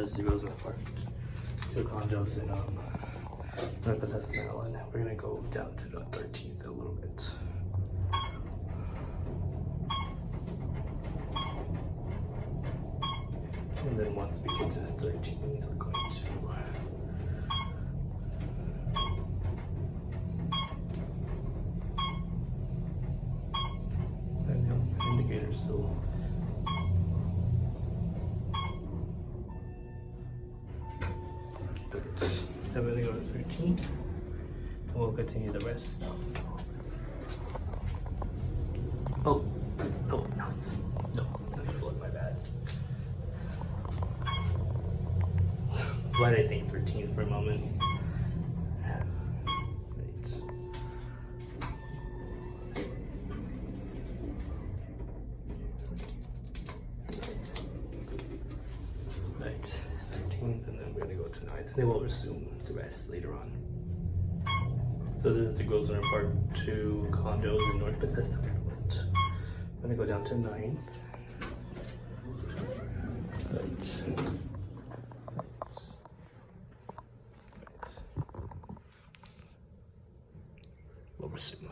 this is the Grosvenor part. 2 condos in North Bethesda, Maryland. We're gonna go down to the 13th a little bit. And then once we get to the 13th, we're going to and the indicator's still. Then we're gonna go to 13, and we'll continue the rest. Oh, no, let me flood, my bad. Why did I think 13 for a moment? Right, 13th, and then we're gonna go to 9th, and then we'll resume the rest later on. So this is the Grosvenor Part 2 condos in North Bethesda, Maryland. I'm gonna go down to 9th. Right. We'll resume.